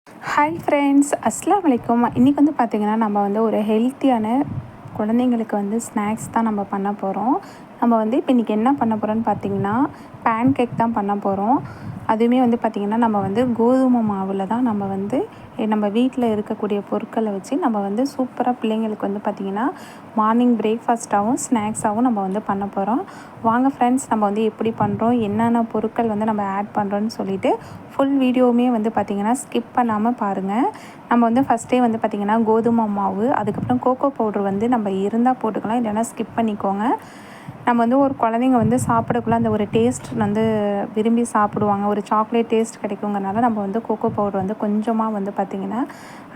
Hi friends, அஸ்ஸலாமு அலைக்கும். இன்றைக்கி வந்து பார்த்திங்கன்னா நம்ம வந்து ஒரு ஹெல்த்தியான குழந்தைங்களுக்கு வந்து ஸ்நாக்ஸ் தான் நம்ம பண்ண போகிறோம். நம்ம வந்து இப்போ இன்றைக்கி என்ன பண்ண போகிறோன்னு பார்த்திங்கன்னா பேன் கேக் தான் பண்ண போகிறோம். அதுவுமே வந்து பார்த்திங்கன்னா நம்ம வந்து கோதுமை மாவில் தான் நம்ம வந்து நம்ம வீட்டில் இருக்கக்கூடிய பொருட்களை வச்சு நம்ம வந்து சூப்பராக பிள்ளைங்களுக்கு வந்து பார்த்திங்கன்னா மார்னிங் பிரேக்ஃபாஸ்ட்டாகவும் ஸ்நாக்ஸாகவும் நம்ம வந்து பண்ண போகிறோம். வாங்க ஃப்ரெண்ட்ஸ், நம்ம வந்து எப்படி பண்ணுறோம், என்னென்ன பொருட்கள் வந்து நம்ம ஆட் பண்ணுறோன்னு சொல்லிவிட்டு ஃபுல் வீடியோவுமே வந்து பார்த்திங்கன்னா ஸ்கிப் பண்ணாமல் பாருங்கள். நம்ம வந்து ஃபஸ்ட்டே வந்து பார்த்திங்கன்னா கோதுமை மாவு, அதுக்கப்புறம் கோகோ பவுட்ரு வந்து நம்ம இருந்தால் போட்டுக்கலாம், இல்லைன்னா ஸ்கிப் பண்ணிக்கோங்க. நம்ம வந்து ஒரு குழந்தைங்க வந்து சாப்பிடக்குள்ள அந்த ஒரு டேஸ்ட் வந்து விரும்பி சாப்பிடுவாங்க, ஒரு சாக்லேட் டேஸ்ட் கிடைக்குங்கிறனால நம்ம வந்து கோகோ பவுடர் வந்து கொஞ்சமாக வந்து பார்த்திங்கன்னா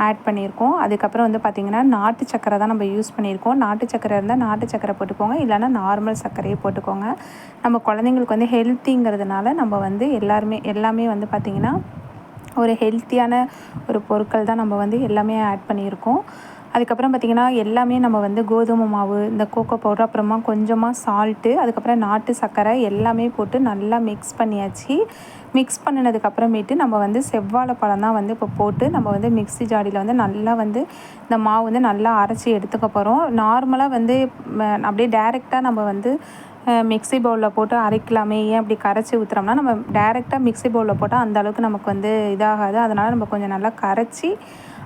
ஆட் பண்ணியிருக்கோம். அதுக்கப்புறம் வந்து பார்த்திங்கன்னா நாட்டு சக்கரை தான் நம்ம யூஸ் பண்ணியிருக்கோம். நாட்டு சக்கரை இருந்தால் நாட்டு சக்கரை போட்டுக்கோங்க, இல்லைனா நார்மல் சர்க்கரையே போட்டுக்கோங்க. நம்ம குழந்தைங்களுக்கு வந்து ஹெல்த்திங்கிறதுனால நம்ம வந்து எல்லாமே வந்து பார்த்திங்கன்னா ஒரு ஹெல்த்தியான ஒரு பொருட்கள் தான் நம்ம வந்து எல்லாமே ஆட் பண்ணியிருக்கோம். அதுக்கப்புறம் பார்த்திங்கன்னா எல்லாமே நம்ம வந்து கோதுமை மாவு, இந்த கோகோ பவுடர், அப்புறமா கொஞ்சமாக சால்ட்டு, அதுக்கப்புறம் நாட்டு சர்க்கரை எல்லாமே போட்டு நல்லா மிக்ஸ் பண்ணியாச்சு. மிக்ஸ் பண்ணினதுக்கப்புறமேட்டு நம்ம வந்து செவ்வாழைப்பழம் தான் வந்து இப்போ போட்டு நம்ம வந்து மிக்ஸி ஜாடியில் வந்து நல்லா வந்து இந்த மாவு வந்து நல்லா அரைச்சி எடுத்துக்க போகிறோம். நார்மலாக வந்து அப்படியே டைரெக்டாக நம்ம வந்து மிக்ஸி பவுலில் போட்டு அரைக்கலாமே, ஏன் அப்படி கரைச்சி ஊற்றுறோம்னா நம்ம டைரெக்டாக மிக்ஸி பவுலில் போட்டால் அந்தளவுக்கு நமக்கு வந்து இதாகாது. அதனால் நம்ம கொஞ்சம் நல்லா கரைச்சி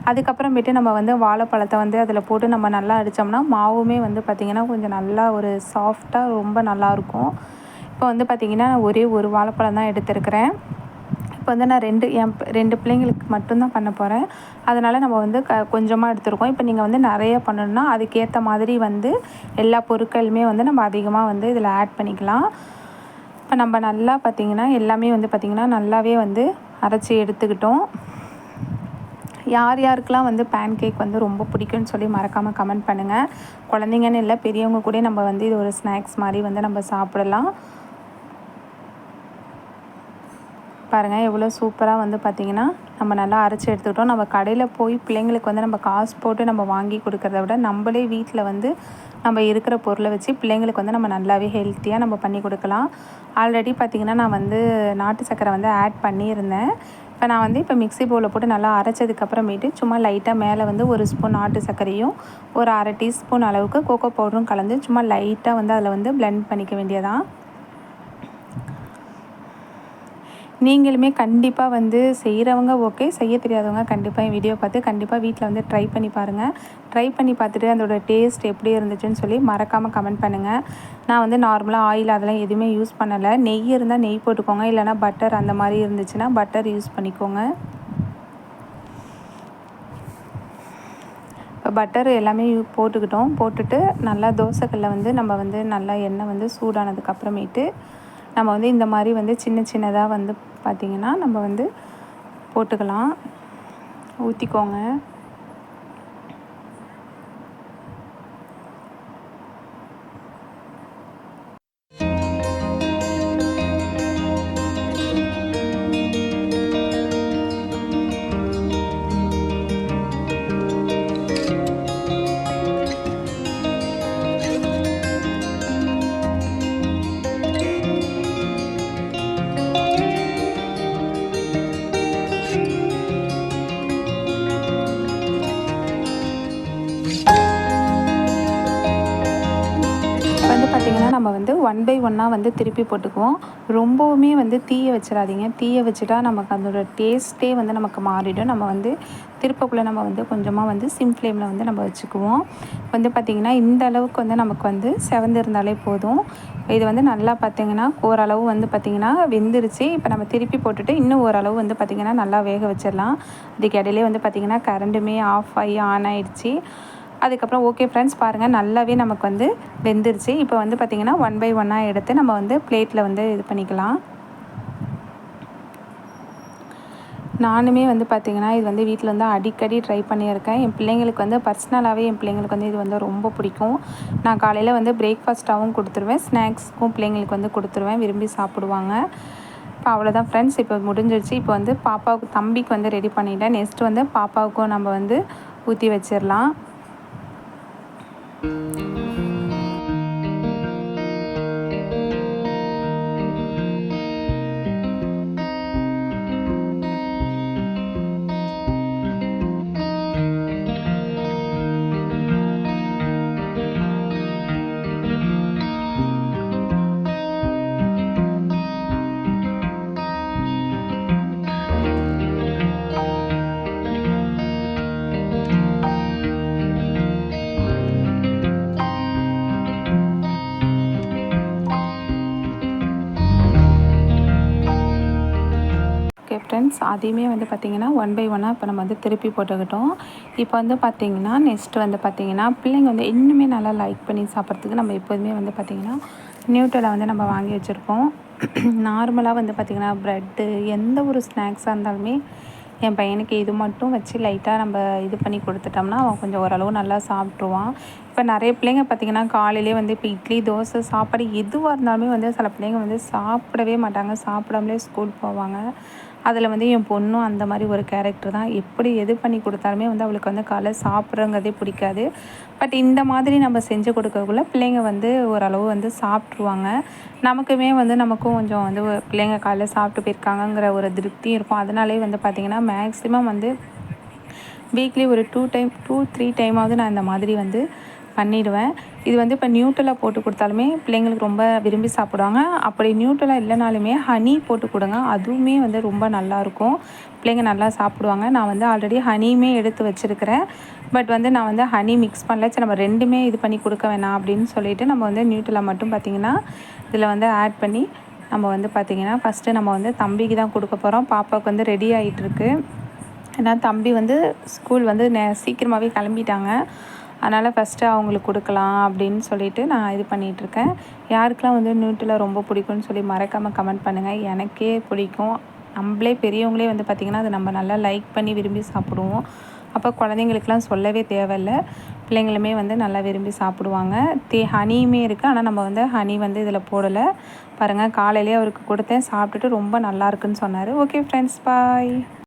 அதுக்கப்புறமேட்டு நம்ம வந்து வாழைப்பழத்தை வந்து அதில் போட்டு நம்ம நல்லா அடித்தோம்னா மாவுமே வந்து பார்த்திங்கன்னா கொஞ்சம் நல்லா ஒரு சாஃப்டாக ரொம்ப நல்லாயிருக்கும். இப்போ வந்து பார்த்திங்கன்னா ஒரே ஒரு வாழைப்பழம் தான் எடுத்துருக்கிறேன். இப்போ வந்து நான் ரெண்டு பிள்ளைங்களுக்கு மட்டும்தான் பண்ண போகிறேன். அதனால் நம்ம வந்து கொஞ்சமாக எடுத்துருக்கோம். இப்போ நீங்கள் வந்து நிறைய பண்ணணுன்னா அதுக்கேற்ற மாதிரி வந்து எல்லா பொருட்களுமே வந்து நம்ம அதிகமாக வந்து இதில் ஆட் பண்ணிக்கலாம். இப்போ நம்ம நல்லா பார்த்திங்கன்னா எல்லாமே வந்து பார்த்திங்கன்னா நல்லாவே வந்து அரைச்சி எடுத்துக்கிட்டோம். யார் யாருக்கெல்லாம் வந்து பேன் கேக் வந்து ரொம்ப பிடிக்கும்னு சொல்லி மறக்காமல் கமெண்ட் பண்ணுங்கள். குழந்தைங்கன்னு இல்லை, பெரியவங்க கூட நம்ம வந்து இது ஒரு ஸ்நாக்ஸ் மாதிரி வந்து நம்ம சாப்பிடலாம். பாருங்கள் எவ்வளோ சூப்பராக வந்து பார்த்திங்கன்னா நம்ம நல்லா அரைச்சி எடுத்துக்கிட்டோம். நம்ம கடையில் போய் பிள்ளைங்களுக்கு வந்து நம்ம காசு போட்டு நம்ம வாங்கி கொடுக்கறத விட நம்மளே வீட்டில் வந்து நம்ம இருக்கிற பொருளை வச்சு பிள்ளைங்களுக்கு வந்து நம்ம நல்லாவே ஹெல்த்தியாக நம்ம பண்ணி கொடுக்கலாம். ஆல்ரெடி பார்த்திங்கன்னா நான் வந்து நாட்டு சக்கரை வந்து ஆட் பண்ணியிருந்தேன். இப்போ நான் வந்து மிக்ஸி பவுலில் போட்டு நல்லா அரைச்சதுக்கப்புறமேட்டு சும்மா லைட்டாக மேலே வந்து ஒரு ஸ்பூன் நாட்டு சர்க்கரையும் ஒரு அரை டீஸ்பூன் அளவுக்கு கோகோ பவுடரும் கலந்து சும்மா லைட்டாக வந்து அதில் வந்து பிளெண்ட் பண்ணிக்க வேண்டியதான். நீங்களுமே கண்டிப்பாக வந்து செய்கிறவங்க ஓகே, செய்ய தெரியாதவங்க கண்டிப்பாக என் வீடியோ பார்த்து கண்டிப்பாக வீட்டில் வந்து ட்ரை பண்ணி பாருங்கள். ட்ரை பண்ணி பார்த்துட்டு அதோடய டேஸ்ட் எப்படி இருந்துச்சுன்னு சொல்லி மறக்காமல் கமெண்ட் பண்ணுங்கள். நான் வந்து நார்மலாக ஆயில் அதெல்லாம் எதுவுமே யூஸ் பண்ணலை. நெய் இருந்தால் நெய் போட்டுக்கோங்க, இல்லைனா பட்டர் அந்த மாதிரி இருந்துச்சுன்னா பட்டர் யூஸ் பண்ணிக்கோங்க. இப்போ பட்டர் எல்லாமே போட்டுக்கிட்டோம். போட்டுட்டு நல்லா தோசைக்கல்லில் வந்து நம்ம வந்து நல்லா எண்ணெய் வந்து சூடானதுக்கப்புறமேட்டு நம்ம வந்து இந்த மாதிரி வந்து சின்ன சின்னதாக வந்து பார்த்திங்கன்னா நம்ம வந்து போட்டுக்கலாம், ஊற்றிக்கோங்க. பார்த்திங்கன்னா நம்ம வந்து 1 பை 1 வந்து திருப்பி போட்டுக்குவோம். ரொம்பவுமே வந்து தீய வச்சிடாதீங்க. தீய வச்சுட்டா நமக்கு அதோட டேஸ்ட்டே வந்து நமக்கு மாறிடும். நம்ம வந்து திருப்பக்குள்ளே நம்ம வந்து கொஞ்சமாக வந்து சிம் ஃப்ளேமில் வந்து நம்ம வச்சுக்குவோம். வந்து பார்த்திங்கன்னா இந்த அளவுக்கு வந்து நமக்கு வந்து செவந்திருந்தாலே போதும். இது வந்து நல்லா பார்த்திங்கன்னா ஓரளவு வந்து பார்த்திங்கன்னா வெந்துருச்சு. இப்போ நம்ம திருப்பி போட்டுட்டு இன்னும் ஓரளவு வந்து பார்த்திங்கன்னா நல்லா வேக வச்சிடலாம். அதுக்கு இடையிலே வந்து பார்த்திங்கன்னா கரண்டுமே ஆஃப் ஆகி ஆன் ஆகிடுச்சி. அதுக்கப்புறம் ஓகே ஃப்ரெண்ட்ஸ், பாருங்கள் நல்லாவே நமக்கு வந்து வெந்துருச்சு. இப்போ வந்து பார்த்திங்கன்னா 1 பை 1 எடுத்து நம்ம வந்து பிளேட்டில் வந்து இது பண்ணிக்கலாம். நானுமே வந்து பார்த்திங்கன்னா இது வந்து வீட்டில் வந்து அடிக்கடி ட்ரை பண்ணியிருக்கேன். என் பிள்ளைங்களுக்கு வந்து பர்சனலாகவே என் பிள்ளைங்களுக்கு வந்து இது வந்து ரொம்ப பிடிக்கும். நான் காலையில் வந்து பிரேக்ஃபாஸ்ட்டாகவும் கொடுத்துருவேன், ஸ்நாக்ஸ்க்கும் பிள்ளைங்களுக்கு வந்து கொடுத்துருவேன், விரும்பி சாப்பிடுவாங்க. இப்போ அவ்வளோதான் ஃப்ரெண்ட்ஸ், இப்போ முடிஞ்சிருச்சு. இப்போ வந்து பாப்பாவுக்கு தம்பிக்கு வந்து ரெடி பண்ணிட்டேன். நெக்ஸ்ட் வந்து பாப்பாவுக்கும் நம்ம வந்து ஊற்றி வச்சிடலாம். ஃப்ரெண்ட்ஸ், அதையுமே வந்து பார்த்திங்கன்னா ஒன் பை ஒன்னாக இப்போ நம்ம வந்து திருப்பி போட்டுக்கிட்டோம். இப்போ வந்து பார்த்திங்கன்னா நெக்ஸ்ட்டு வந்து பார்த்திங்கன்னா பிள்ளைங்க வந்து இன்னுமே நல்லா லைக் பண்ணி சாப்பிட்றதுக்கு நம்ம எப்போதுமே வந்து பார்த்திங்கன்னா நியூட்ரலா வந்து நம்ம வாங்கி வச்சுருக்கோம். நார்மலாக வந்து பார்த்திங்கன்னா ப்ரெட்டு எந்த ஒரு ஸ்நாக்ஸாக இருந்தாலுமே என் பையனுக்கு இது மட்டும் வச்சு லைட்டாக நம்ம இது பண்ணி கொடுத்துட்டோம்னா அவன் கொஞ்சம் ஓரளவு நல்லா சாப்பிட்ருவான். இப்போ நிறைய பிள்ளைங்க பார்த்திங்கன்னா காலையிலே வந்து இப்போ இட்லி, தோசை, சாப்பாடு எதுவாக இருந்தாலுமே வந்து சில பிள்ளைங்க வந்து சாப்பிடவே மாட்டாங்க. சாப்பிடாமலே ஸ்கூல் போவாங்க. அதில் வந்து என் பொண்ணும் அந்த மாதிரி ஒரு கேரக்டர் தான். எப்படி எது பண்ணி கொடுத்தாலுமே வந்து அவளுக்கு வந்து காலைல சாப்பிட்றங்கிறதே பிடிக்காது. பட் இந்த மாதிரி நம்ம செஞ்சு கொடுக்கக்குள்ள பிள்ளைங்க வந்து ஓரளவு வந்து சாப்பிட்ருவாங்க. நமக்குமே வந்து நமக்கும் கொஞ்சம் வந்து பிள்ளைங்க காலைல சாப்பிட்டு போயிருக்காங்கங்கிற ஒரு திருப்தியும் இருக்கும். அதனாலேயே வந்து பார்த்திங்கன்னா மேக்ஸிமம் வந்து வீக்லி ஒரு 2-3 டைமாவது நான் இந்த மாதிரி வந்து பண்ணிவிடுவேன். இது வந்து இப்போ நியூட்ரலா போட்டு கொடுத்தாலுமே பிள்ளைங்களுக்கு ரொம்ப விரும்பி சாப்பிடுவாங்க. அப்படி நியூட்ரலா இல்லைனாலுமே ஹனி போட்டு கொடுங்க, அதுவுமே வந்து ரொம்ப நல்லாயிருக்கும். பிள்ளைங்க நல்லா சாப்பிடுவாங்க. நான் வந்து ஆல்ரெடி ஹனியுமே எடுத்து வச்சுருக்கிறேன். பட் வந்து நான் வந்து ஹனி மிக்ஸ் பண்ணல. சரி நம்ம ரெண்டுமே இது பண்ணி கொடுக்க வேணாம் அப்படின்னு சொல்லிட்டு நம்ம வந்து நியூட்ரலா மட்டும் பார்த்திங்கன்னா இதில் வந்து ஆட் பண்ணி நம்ம வந்து பார்த்திங்கன்னா ஃபஸ்ட்டு நம்ம வந்து தம்பிக்கு தான் கொடுக்க போகிறோம். பாப்பாவுக்கு வந்து ரெடி ஆகிட்டுருக்கு. ஏன்னா தம்பி வந்து ஸ்கூல் வந்து சீக்கிரமாகவே கிளம்பிட்டாங்க. அதனால் ஃபஸ்ட்டு அவங்களுக்கு கொடுக்கலாம் அப்படின்னு சொல்லிட்டு நான் இது பண்ணிகிட்ருக்கேன். யாருக்கெல்லாம் வந்து நியூட்ரலா ரொம்ப பிடிக்கும்னு சொல்லி மறக்காமல் கமெண்ட் பண்ணுங்கள். எனக்கே பிடிக்கும். நம்மளே பெரியவங்களே வந்து பார்த்திங்கன்னா அதை நம்ம நல்லா லைக் பண்ணி விரும்பி சாப்பிடுவோம். அப்போ குழந்தைங்களுக்கெலாம் சொல்லவே தேவையில்ல. பிள்ளைங்களுமே வந்து நல்லா விரும்பி சாப்பிடுவாங்க. ஹனியுமே இருக்குது. ஆனால் நம்ம வந்து ஹனி வந்து இதில் போடலை. பாருங்கள், காலையிலேயே அவருக்கு கொடுத்தேன். சாப்பிட்டுட்டு ரொம்ப நல்லா இருக்குன்னு சொன்னார். ஓகே ஃப்ரெண்ட்ஸ், பாய்.